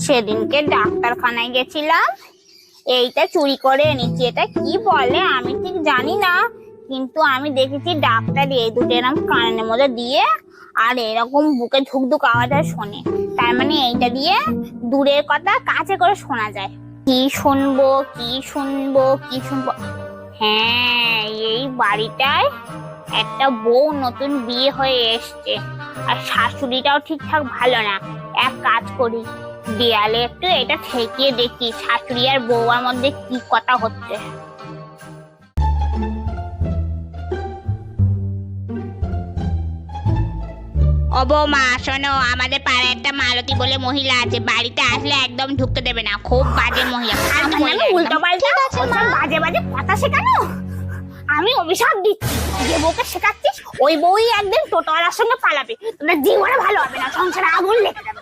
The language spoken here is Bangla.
সেদিনকে ডাক্তারখানায় গেছিলাম, এইটা চুরি করে এনেছি। এটা কি বলে আমি ঠিক জানি না, কিন্তু আমি দেখেছি ডাক্তার এই দুটো এরকম কানের মধ্যে দিয়ে আর এরকম বুকে ধুক ধুক আওয়াজ শোনে। তার মানে এইটা দিয়ে দূরের কথা কাছে করে শোনা যায়। কি শুনবো কি শুনবো কি শুনবো? হ্যাঁ, এই বাড়িটায় একটা বউ নতুন বিয়ে হয়ে এসছে, আর শাশুড়িটাও ঠিকঠাক ভালো না। এক কাজ করি, দেয়ালে একটু এটা ঠেকিয়ে দেখি শাশুড়ি আর বউয়ার মধ্যে কি কথা হচ্ছে। ও বৌমা শোনো, আমাদের পাড়ায় একটা মালতী বলে মহিলা আছে, বাড়িতে আসলে একদম ঢুকতে দেবে না, খুব বাজে মহিলা। উল্টো পাল্টা বাজে বাজে কথা শেখানো, আমি অভিশাপ দিচ্ছি। যে বউকে শেখাচ্ছিস ওই বউই একদিন টোটোওয়ালার সঙ্গে পালাবে, তোমরা জীবনে ভালো হবে না, সংসারে আগুন লেগে যাবে।